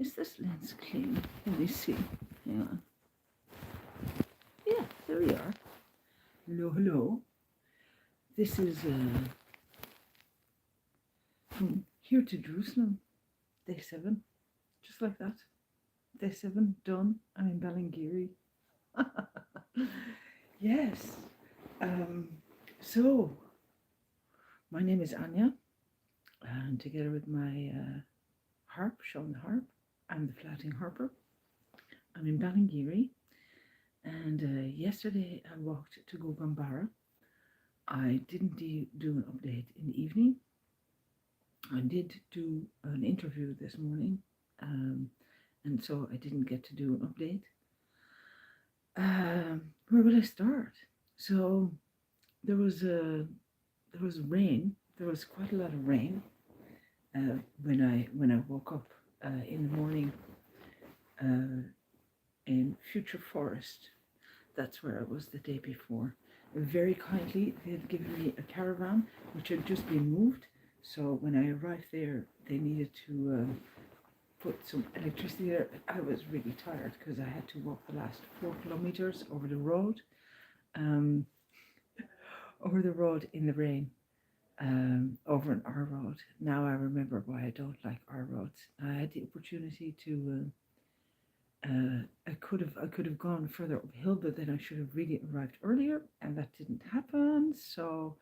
Is this lens clean? Let me see. Hang on. Yeah, there we are. Hello, hello. This is from here to Jerusalem, day 7. Just like that. Day 7, done. I'm in Ballingeary. Yes. So, my name is Anja, and together with my harp, Flauting Harp, I'm the Flauting Harper. I'm in Ballingeary, and yesterday I walked to Guogane Barra. I didn't do an update in the evening. I did do an interview this morning, and so I didn't get to do an update. Where will I start? So there was rain. There was quite a lot of rain when I woke up in the morning in Future Forest. That's where I was the day before. Very kindly, they had given me a caravan which had just been moved. So when I arrived there, they needed to put some electricity there. I was really tired because I had to walk the last 4 kilometers over the road, in the rain, over an R road. Now I remember why I don't like R roads. I had the opportunity to. I could have gone further uphill, but then I should have really arrived earlier, and that didn't happen. So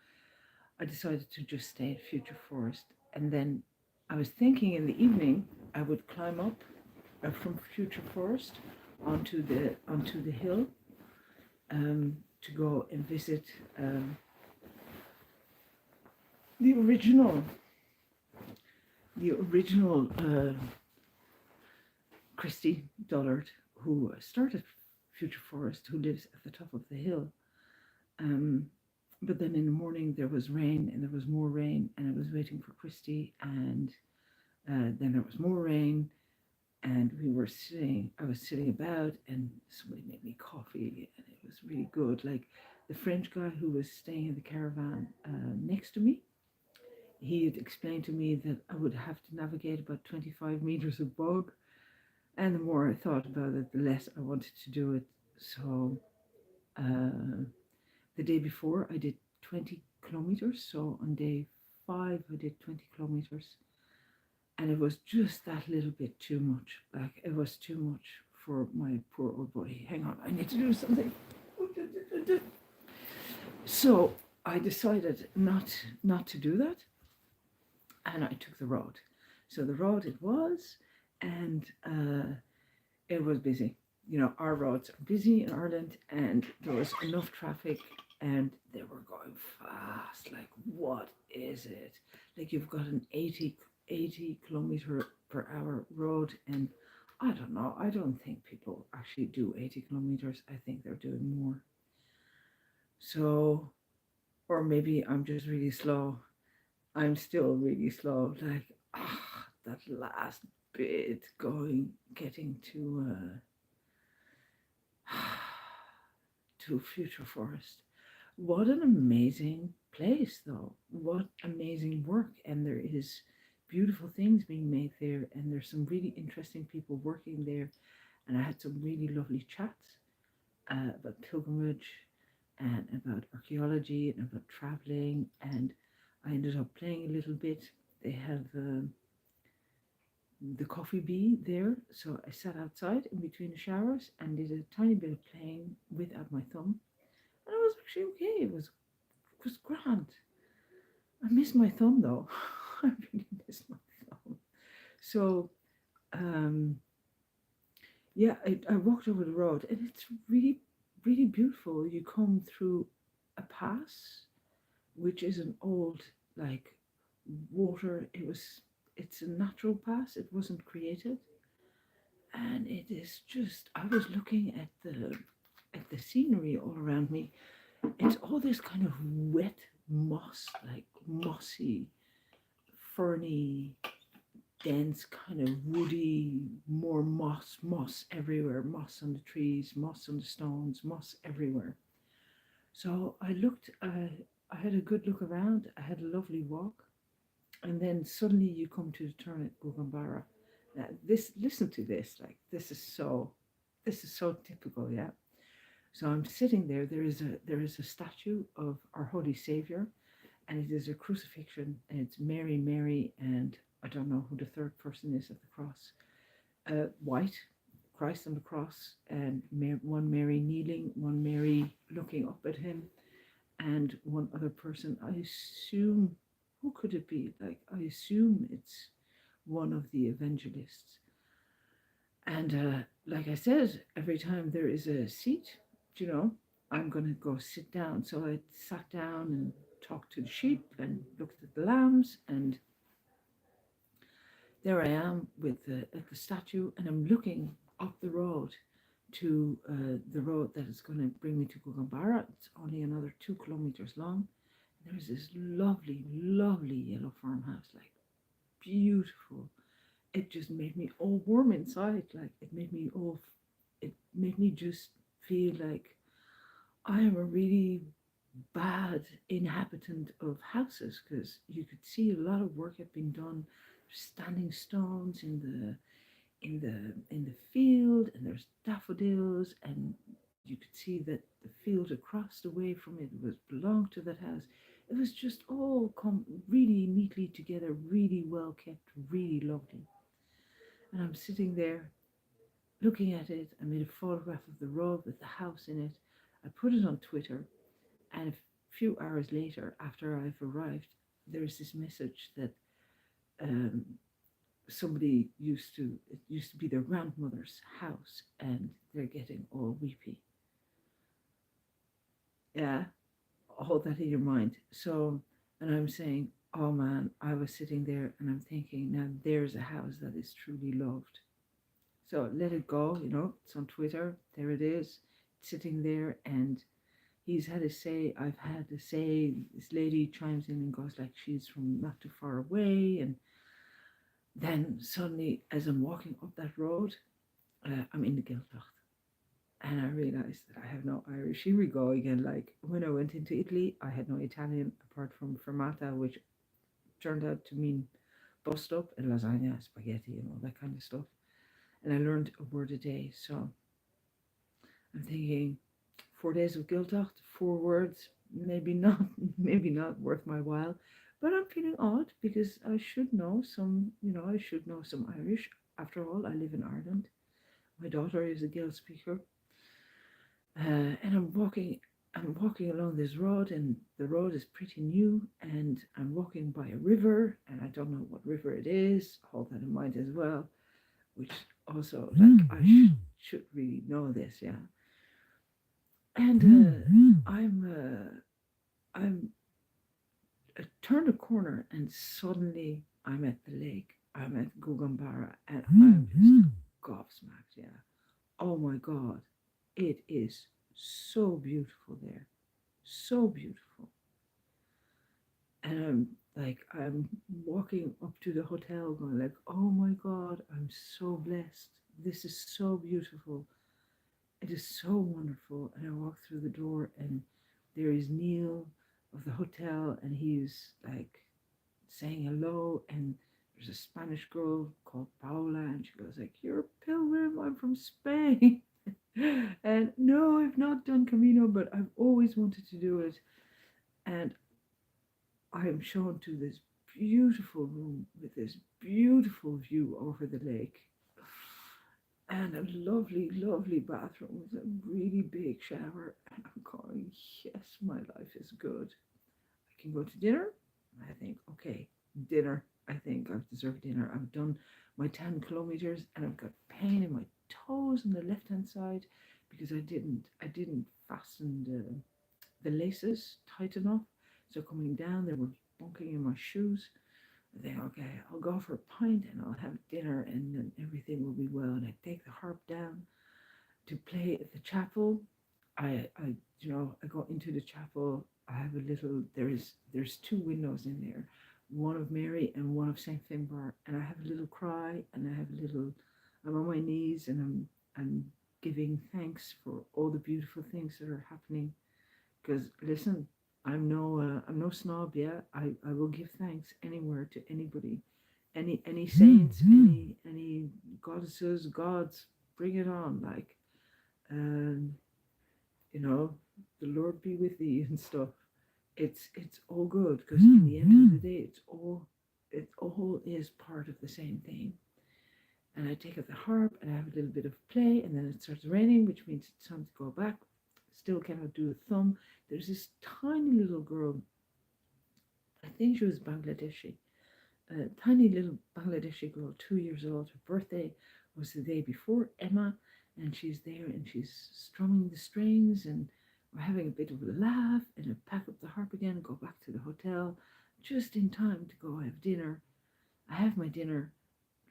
I decided to just stay at Future Forest, and then I was thinking in the evening I would climb up from Future Forest onto the hill to go and visit the original Christy Dollard, who started Future Forest, who lives at the top of the hill. But then in the morning there was rain, and there was more rain, and I was waiting for Christy, and then there was more rain, and I was sitting about, and somebody made me coffee, and it was really good. Like the French guy who was staying in the caravan next to me, he had explained to me that I would have to navigate about 25 meters of bog. And the more I thought about it, the less I wanted to do it. So the day before I did 20 kilometers. So on day 5 I did 20 kilometers. And it was just that little bit too much. Like it was too much for my poor old body. Hang on, I need to do something. So I decided not to do that. And I took the road. So the road it was, and it was busy. You know, our roads are busy in Ireland, and there was enough traffic, and they were going fast. Like, what is it? Like, you've got an 80 kilometer per hour road, and I don't know. I don't think people actually do 80 kilometers. I think they're doing more. So, or maybe I'm just really slow. I'm still really slow. Like, that last bit getting to Future Forest. What an amazing place, though. What amazing work. And there is beautiful things being made there, and there's some really interesting people working there. And I had some really lovely chats about pilgrimage and about archaeology and about traveling, and I ended up playing a little bit. They have the coffee bee there, so I sat outside in between the showers and did a tiny bit of playing without my thumb, and it was actually okay. It was grand. I miss my thumb though. I really miss my thumb. So yeah, I walked over the road, and it's really beautiful. You come through a pass, which is an old like water. It's a natural pass. It wasn't created, and it is just. I was looking at the scenery all around me. It's all this kind of wet moss, like mossy, ferny, dense, kind of woody, more moss everywhere, moss on the trees, moss on the stones, moss everywhere. So I looked, I had a good look around, I had a lovely walk, and then suddenly you come to the turn at Guogane Barra, Listen to this, like this is so typical, yeah. So I'm sitting there. There is a statue of our Holy Savior, and it is a crucifixion, and it's Mary, Mary, and I don't know who the third person is at the cross. White, Christ on the cross, and one Mary kneeling, one Mary looking up at him, and one other person. I assume, who could it be? Like, I assume it's one of the evangelists. And like I said, every time there is a seat, you know, I'm going to go sit down. So I sat down and talked to the sheep and looked at the lambs. And there I am at the statue, and I'm looking up the road to the road that is going to bring me to Guogane Barra. It's only another 2 kilometers long. There's this lovely, lovely yellow farmhouse, like beautiful. It just made me all warm inside. Like it made me just feel like I am a really bad inhabitant of houses, because you could see a lot of work had been done. Standing stones in the field, and there's daffodils, and you could see that the field across the way from it was belonged to that house. It was just all come really neatly together, really well kept, really lovely. And I'm sitting there looking at it. I made a photograph of the road with the house in it. I put it on Twitter, and a few hours later, after I've arrived, there's this message that um, it used to be their grandmother's house, and they're getting all weepy. Yeah, hold that in your mind. So, and I'm saying, oh man, I was sitting there and I'm thinking, now there's a house that is truly loved. So let it go, it's on Twitter, there it is, sitting there, and he's had a say, I've had a say. This lady chimes in and goes like she's from not too far away, and then suddenly, as I'm walking up that road, I'm in the Giltacht, and I realized that I have no Irish. Here we go again. Like when I went into Italy, I had no Italian apart from fermata, which turned out to mean bust up, and lasagna, spaghetti, and all that kind of stuff. And I learned a word a day. So I'm thinking, 4 days of Giltacht, 4 words, maybe not, maybe not worth my while. But I'm feeling odd because I should know some, I should know some Irish. After all, I live in Ireland. My daughter is a Gael speaker, and I'm walking along this road, and the road is pretty new, and I'm walking by a river, and I don't know what river it is. Hold that in mind as well, which also, like, I should really know this, yeah. And I'm I turned a corner, and suddenly I'm at the lake. I'm at Guogane Barra, and I'm just gobsmacked, yeah. Oh my God, it is so beautiful there, so beautiful. And I'm walking up to the hotel going like, oh my God, I'm so blessed. This is so beautiful. It is so wonderful. And I walk through the door, and there is Neil of the hotel, and he's like saying hello, and there's a Spanish girl called Paula, and she goes like, you're a pilgrim, I'm from Spain. And no, I've not done Camino, but I've always wanted to do it. And I am shown to this beautiful room with this beautiful view over the lake, and a lovely, lovely bathroom with a really big shower. And I'm going, yes, my life is good. I can go to dinner. I think, okay, dinner. I think I've deserved dinner. I've done my 10 kilometers, and I've got pain in my toes on the left hand side because I didn't fasten the laces tight enough. So coming down, they were bunking in my shoes. I think, okay, I'll go for a pint and I'll have dinner, and then everything will be well. And I take the harp down to play at the chapel. I go into the chapel. I have a little. There's 2 windows in there, one of Mary and one of Saint Finbar, and I have a little cry, and I have a little. I'm on my knees, and I'm giving thanks for all the beautiful things that are happening. Because listen, I'm no snob. Yeah, I will give thanks anywhere to anybody, any saints, any goddesses, gods, bring it on. Like, um, you know, the Lord be with thee and stuff. It's all good because in the end of the day, it all is part of the same thing. And I take up the harp and I have a little bit of play, and then it starts raining, which means it's time to go back. Still cannot do a thumb. There's this tiny little girl. I think she was Bangladeshi. A tiny little Bangladeshi girl, 2 years old. Her birthday was the day before, Emma, and she's there and she's strumming the strings, and we're having a bit of a laugh. And I pack up the harp again and go back to the hotel just in time to go have dinner. I have my dinner.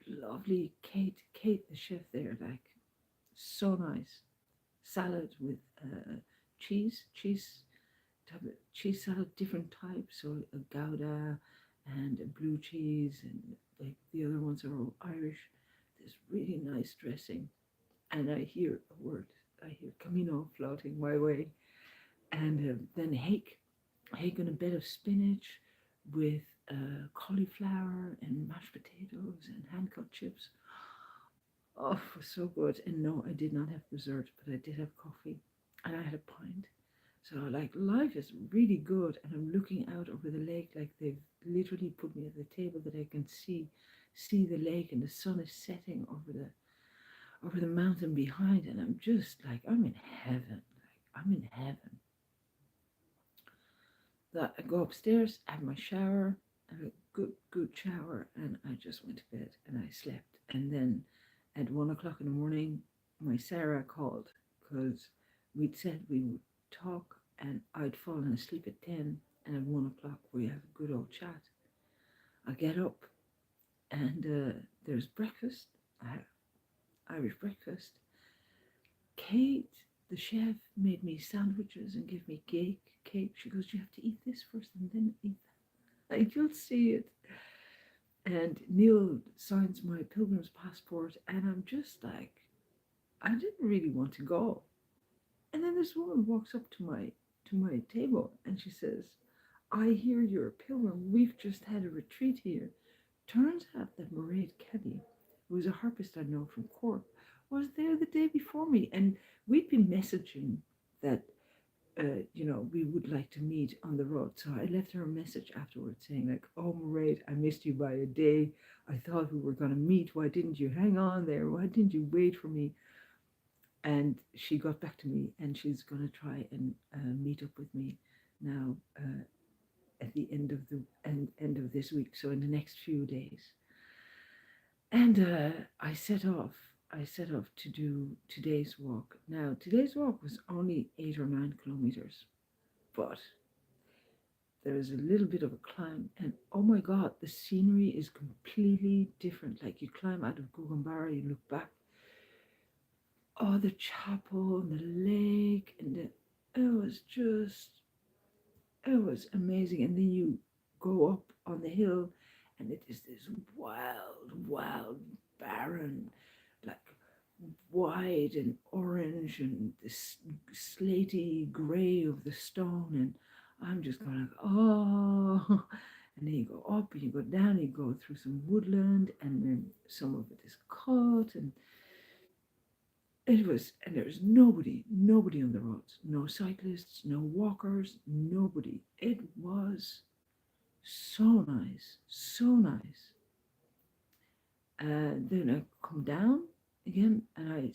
Lovely Kate the chef there, like so nice. Salad with cheese salad, different types, so a Gouda and a blue cheese, and like the other ones are all Irish. This really nice dressing, and I hear a word. I hear Camino floating my way, and then hake on a bed of spinach with cauliflower and mashed potatoes and hand cut chips. Oh, it was so good. And no, I did not have dessert, but I did have coffee, and I had a pint. So like life is really good, and I'm looking out over the lake, like they've literally put me at the table that I can see the lake, and the sun is setting over the mountain behind, and I'm just like I'm in heaven. Like I'm in heaven. That I go upstairs, have my shower, have a good shower, and I just went to bed and I slept. And then at 1 o'clock in the morning, my Sarah called because we'd said we would talk, and I'd fallen asleep at 10, and at 1 o'clock we have a good old chat. I get up, and there's breakfast. I have Irish breakfast. Kate, the chef, made me sandwiches and gave me cake. She goes, you have to eat this first and then eat that. Like, you'll see it. And Neil signs my Pilgrim's passport, and I'm just like, I didn't really want to go. And then this woman walks up to my table, and she says, I hear you're a pilgrim. We've just had a retreat here. Turns out that Mairead Kelly, who was a harpist I know from Cork, was there the day before me, and we'd been messaging that we would like to meet on the road. So I left her a message afterwards saying like, oh, Mairead, I missed you by a day. I thought we were going to meet. Why didn't you hang on there? Why didn't you wait for me? And she got back to me, and she's going to try and meet up with me now at the end of this week. So in the next few days. And I set off to do today's walk. Now, today's walk was only 8 or 9 kilometers, but there is a little bit of a climb, and oh my God, the scenery is completely different. Like you climb out of Guogane Barra, you look back, oh, the chapel and the lake, and it was amazing. And then you go up on the hill, and it is this wild, barren, like white and orange and this slaty gray of the stone, and I'm just going like, oh. And then you go up and you go down, you go through some woodland, and then some of it is cut, and there's nobody on the roads, no cyclists, no walkers, nobody. It was so nice, so nice. And then I come down again, and I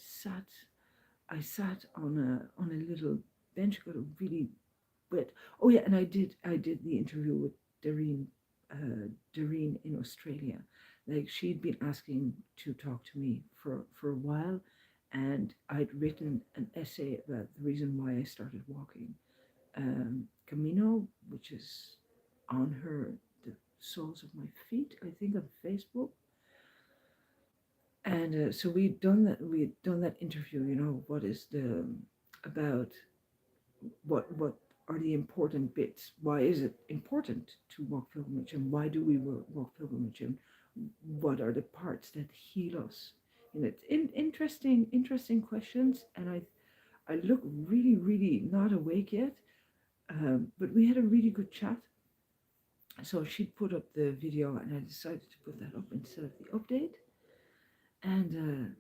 sat on a little bench, got a really wet. Oh yeah, and I did the interview with Doreen in Australia. Like she'd been asking to talk to me for a while, and I'd written an essay about the reason why I started walking Camino, which is on the soles of my feet, I think, on Facebook. And so we had done that interview. What is about what are the important bits? Why is it important to walk pilgrimage, and why do we walk pilgrimage, and what are the parts that heal us? It's interesting questions, and I look really not awake yet, but we had a really good chat. So she put up the video, and I decided to put that up instead of the update. And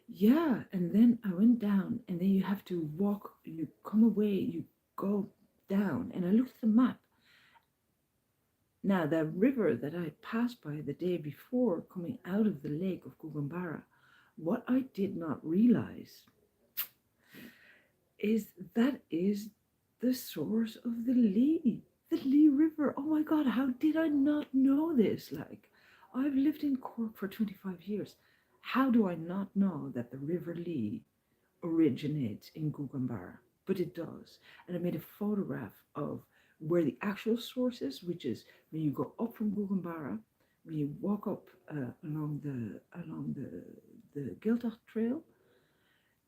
yeah, and then I went down, and then you have to walk, you come away, you go down. And I looked at the map. Now, the river that I passed by the day before coming out of the lake of Guogane Barra, what I did not realize is that is the source of the Lee River. Oh my God, how did I not know this? Like, I've lived in Cork for 25 years. How do I not know that the River Lee originates in Guogane Barra? But it does. And I made a photograph of where the actual source is, which is when you go up from Guogane Barra, when you walk up along the Giltach Trail,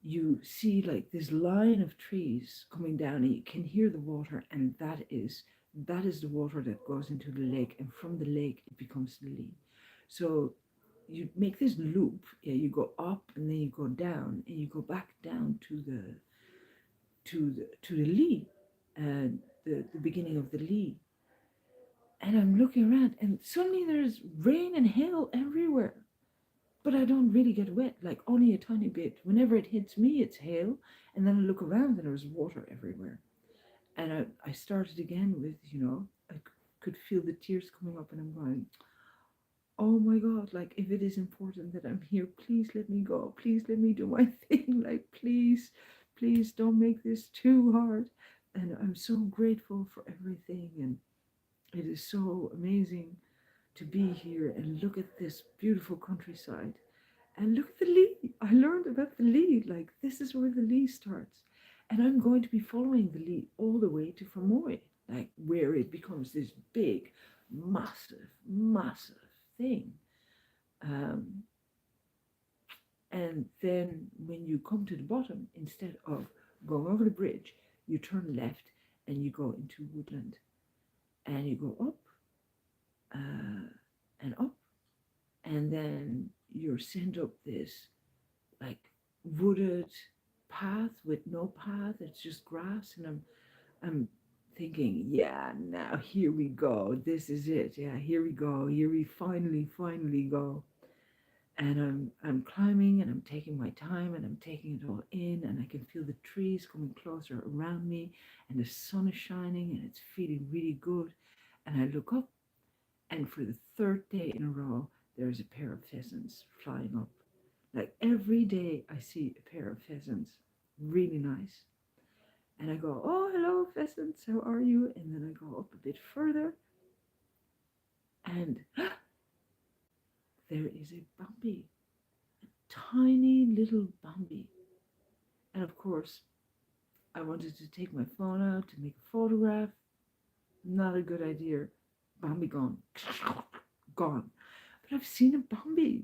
you see like this line of trees coming down, and you can hear the water, and that is the water that goes into the lake, and from the lake it becomes the Lee. So you make this loop, yeah, you go up and then you go down, and you go back down to the Lee, and the beginning of the Lee. And I'm looking around, and suddenly there's rain and hail everywhere. But I don't really get wet, like only a tiny bit. Whenever it hits me, it's hail. And then I look around and there's water everywhere. And I started again with, I could feel the tears coming up, and I'm going, oh my God, like if it is important that I'm here, please let me go. Please let me do my thing. Like, please don't make this too hard. And I'm so grateful for everything. And it is so amazing to be here and look at this beautiful countryside. And look at the Lee. I learned about the Lee. Like, this is where the Lee starts. And I'm going to be following the Lee all the way to Fermoy, like where it becomes this big, massive thing. And then when you come to the bottom, instead of going over the bridge, you turn left and you go into woodland. And you go up and up. And then you're sent up this like wooded path with no path. It's just grass. And I'm thinking, yeah, now here we go. This is it. Yeah, here we go. Here we finally go. And I'm climbing, and I'm taking my time, and I'm taking it all in, and I can feel the trees coming closer around me, and the sun is shining, and it's feeling really good. And I look up, and for the third day in a row, there's a pair of pheasants flying up. Like every day I see a pair of pheasants, really nice. And I go, oh, hello, pheasants, how are you? And then I go up a bit further, and there is a Bambi, a tiny little Bambi. And of course, I wanted to take my phone out to make a photograph. Not a good idea. Bambi gone. Gone. But I've seen a Bambi.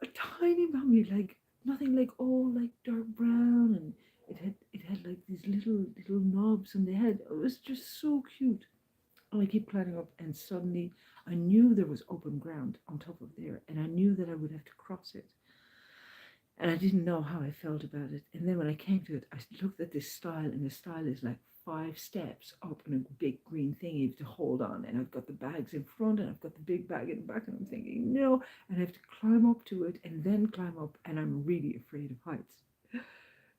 A tiny Bambi, like nothing like all like dark brown, and it had like these little knobs on the head. It was just so cute. And I keep climbing up, and suddenly I knew there was open ground on top of there, and I knew that I would have to cross it. And I didn't know how I felt about it. And then when I came to it, I looked at this stile, and the stile is like 5 steps up in a big green thing you have to hold on. And I've got the bags in front, and I've got the big bag in the back, and I'm thinking, no, and I have to climb up to it and then climb up, and I'm really afraid of heights.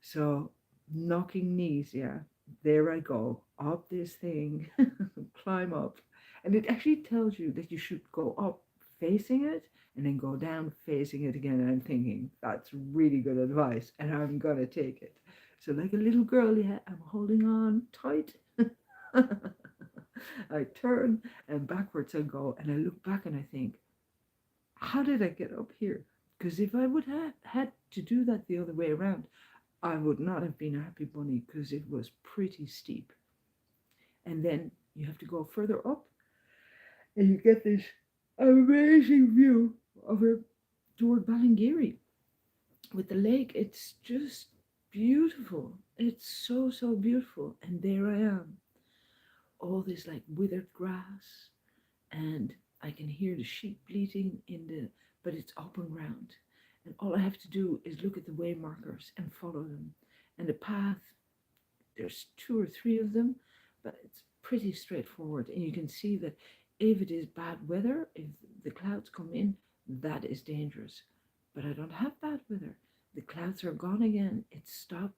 So knocking knees, yeah, there I go, up this thing, climb up. And it actually tells you that you should go up facing it and then go down facing it again. And I'm thinking, that's really good advice, and I'm gonna take it. So like a little girl, yeah, I'm holding on tight. I turn, and backwards I go, and I look back and I think, how did I get up here? Because if I would have had to do that the other way around, I would not have been a happy bunny, because it was pretty steep. And then you have to go further up, and you get this amazing view over toward Ballingeary with the lake. It's just beautiful. It's so beautiful. And there I am, all this like withered grass, and I can hear the sheep bleating but it's open ground. And all I have to do is look at the way markers and follow them. And the path, there's 2 or 3 of them, but it's pretty straightforward. And you can see that if it is bad weather, if the clouds come in, that is dangerous. But I don't have bad weather. The clouds are gone again. It stopped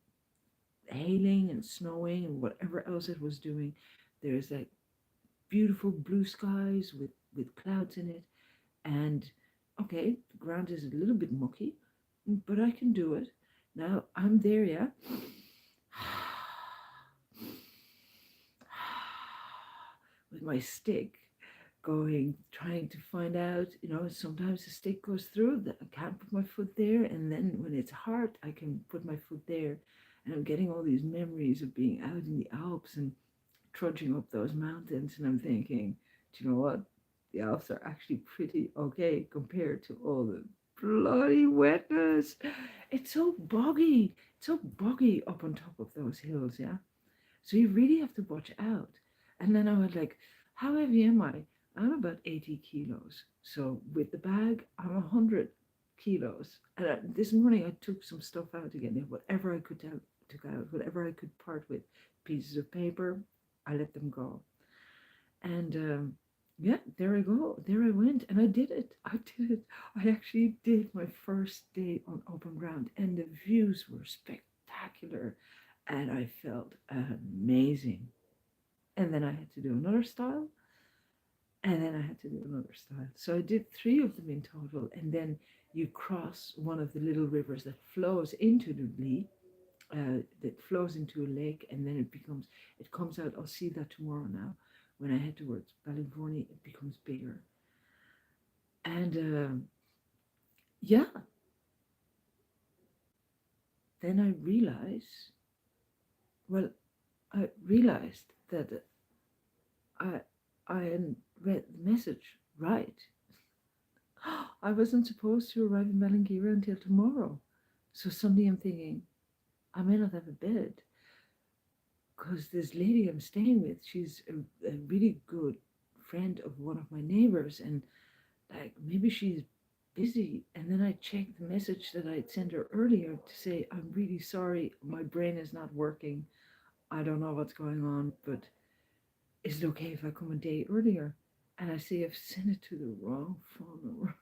hailing and snowing and whatever else it was doing. There's like beautiful blue skies with clouds in it. And okay, the ground is a little bit mucky, but I can do it. Now I'm there, yeah. With my stick going, trying to find out, sometimes the stick goes through, that I can't put my foot there. And then when it's hard, I can put my foot there. And I'm getting all these memories of being out in the Alps and trudging up those mountains. And I'm thinking, do you know what? The Alps are actually pretty okay compared to all the bloody wetness. It's so boggy up on top of those hills, yeah. So you really have to watch out. And then I was like, how heavy am I? I'm about 80 kilos. So with the bag, I'm 100 kilos. And this morning I took some stuff out again, whatever I could took out, whatever I could part with, pieces of paper, I let them go. And yeah, there I go. There I went. And I did it. I did it. I actually did my first day on open ground. And the views were spectacular. And I felt amazing. And then I had to do another style. And then I had to do another style. So I did 3 of them in total. And then you cross one of the little rivers that flows into the Lee, that flows into a lake, and then it comes out. I'll see that tomorrow now. When I head towards Ballingeary, it becomes bigger. And yeah, then I realized that I, I had read the message right. I wasn't supposed to arrive in Ballingeary until tomorrow. So suddenly I'm thinking, I may not have a bed because this lady I'm staying with, she's a really good friend of one of my neighbors, and like maybe she's busy. And then I checked the message that I'd sent her earlier to say, I'm really sorry, my brain is not working. I don't know what's going on, but is it okay if I come a day earlier? And I say, I've sent it to the wrong phone number.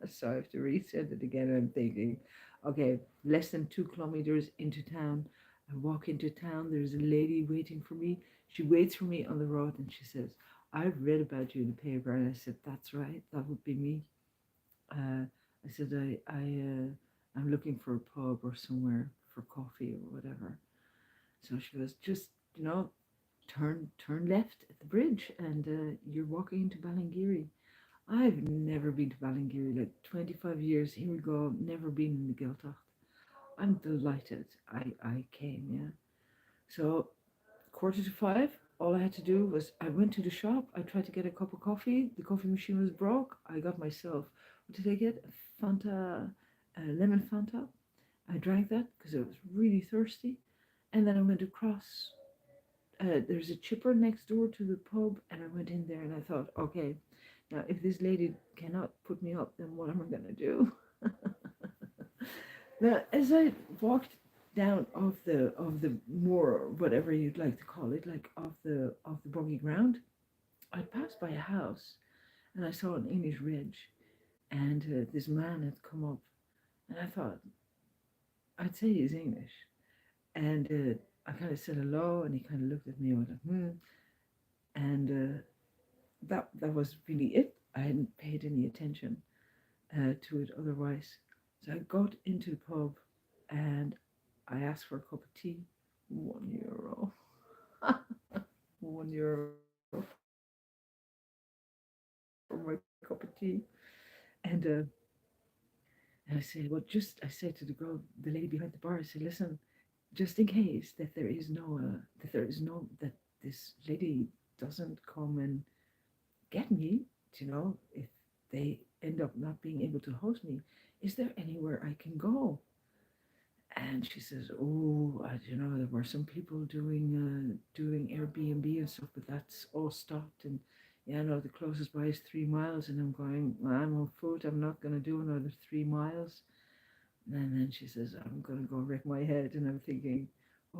So I have to resend it again. And I'm thinking, okay, less than 2 kilometers into town. I walk into town. There's a lady waiting for me. She waits for me on the road and she says, I've read about you in the paper. And I said, that's right. That would be me. I said, I'm looking for a pub or somewhere for coffee or whatever. So she goes, just, turn left at the bridge and you're walking into Ballingeary. I've never been to Ballingeary, like 25 years, here we go, never been in the Gaeltacht. I'm delighted I came, yeah. So 4:45, all I had to do was I went to the shop, I tried to get a cup of coffee, the coffee machine was broke, I got myself, what did I get? A Fanta, a lemon Fanta. I drank that because I was really thirsty. And then I went across, there's a chipper next door to the pub, and I went in there and I thought, okay, now if this lady cannot put me up, then what am I going to do? Now, as I walked down of the moor, whatever you'd like to call it, like of the boggy ground, I passed by a house and I saw an English ridge, and this man had come up, and I thought, I'd say he's English, and I kind of said hello, and he kind of looked at me and went, and that was really it. I hadn't paid any attention to it otherwise. So I got into the pub and I asked for a cup of tea. €1. €1 for my cup of tea. And and I said, well, I said to the girl, the lady behind the bar, I said, listen, just in case that that this lady doesn't come and get me, if they end up not being able to host me, is there anywhere I can go? And she says, oh, there were some people doing Airbnb and stuff, but that's all stopped. And yeah, no, the closest by is 3 miles. And I'm going, well, I'm on foot. I'm not going to do another 3 miles. And then she says, I'm going to go wreck my head. And I'm thinking,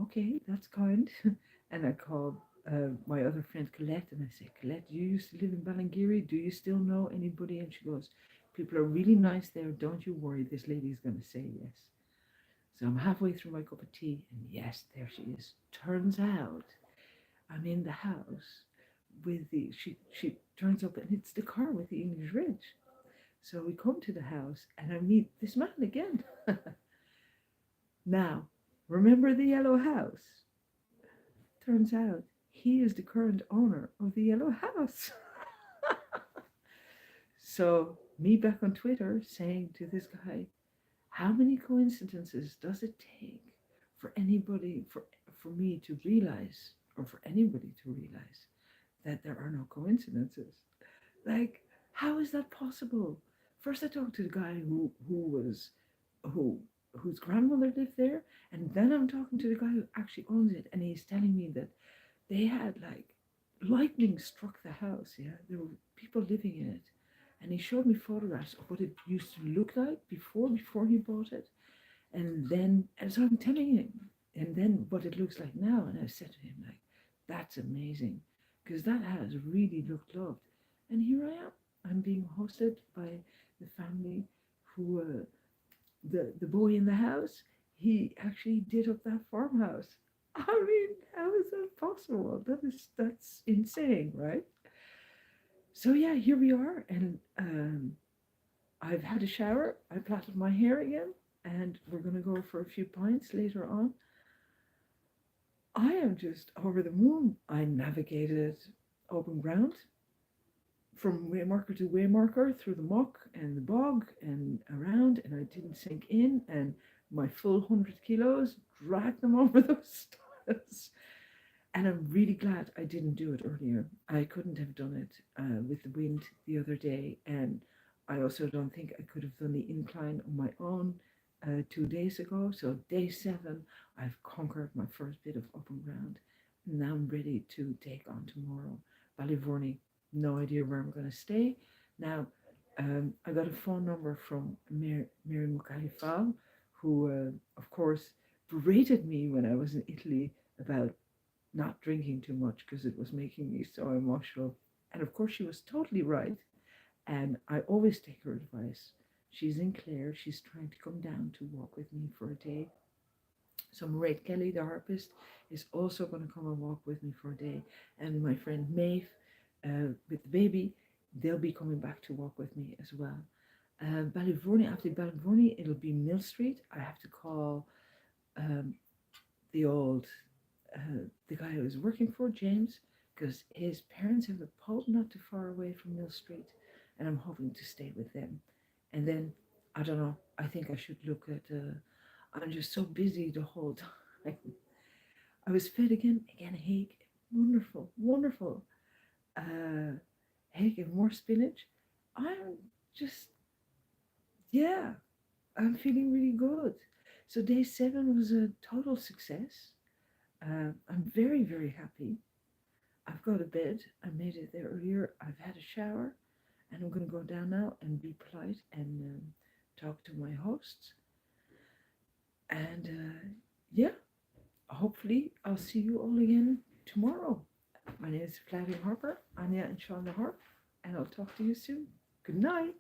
okay, that's kind. And I called my other friend Colette, and I say, Colette, you used to live in Ballingeary. Do you still know anybody? And she goes, people are really nice there. Don't you worry. This lady's going to say yes. So I'm halfway through my cup of tea, and yes, there she is. Turns out I'm in the house with she turns up, and it's the car with the English Ridge. So we come to the house, and I meet this man again. Now, remember the yellow house? Turns out he is the current owner of the yellow house. So me back on Twitter saying to this guy, how many coincidences does it take for anybody, for me to realize, or for anybody to realize that there are no coincidences? Like, how is that possible? First I talked to the guy whose grandmother lived there, and then I'm talking to the guy who actually owns it, and he's telling me that they had like lightning struck the house. Yeah, there were people living in it, and he showed me photographs of what it used to look like before he bought it, and so I'm telling him, and then what it looks like now, and I said to him like, that's amazing, because that house really looked loved, and here I am. I'm being hosted by the family who the boy in the house, he actually did up that farmhouse. I mean, how is that possible? That's insane, right? So yeah, here we are, and I've had a shower. I plaited my hair again, and we're gonna go for a few pints later on. I am just over the moon. I navigated open ground from waymarker to waymarker through the muck and the bog and around, and I didn't sink in, and my full 100 kilos dragged them over those stiles. And I'm really glad I didn't do it earlier. I couldn't have done it with the wind the other day, and I also don't think I could have done the incline on my own 2 days ago. So day 7, I've conquered my first bit of open ground. Now I'm ready to take on tomorrow. Ballyvorney, no idea where I'm going to stay. Now, I got a phone number from Mary Mukhalifal, who, of course, berated me when I was in Italy about not drinking too much because it was making me so emotional. And of course, she was totally right. And I always take her advice. She's in Clare. She's trying to come down to walk with me for a day. So Mairead Kelly, the harpist, is also going to come and walk with me for a day. And my friend Maeve, with the baby, they'll be coming back to walk with me as well. Ballyvorney, after Ballyvorney, it'll be Mill Street. I have to call the guy I was working for, James, because his parents have a pub not too far away from Mill Street, and I'm hoping to stay with them. And then, I don't know, I think I should look at, I'm just so busy the whole time. I was fed again, Hague, wonderful, wonderful. Hague and more spinach. I'm just, yeah, I'm feeling really good. So day 7 was a total success. I'm very, very happy. I've got a bed. I made it there earlier. I've had a shower, and I'm going to go down now and be polite and talk to my hosts. And yeah, hopefully I'll see you all again tomorrow. My name is Flauting Harper, Anja and Sean the Harp, and I'll talk to you soon. Good night.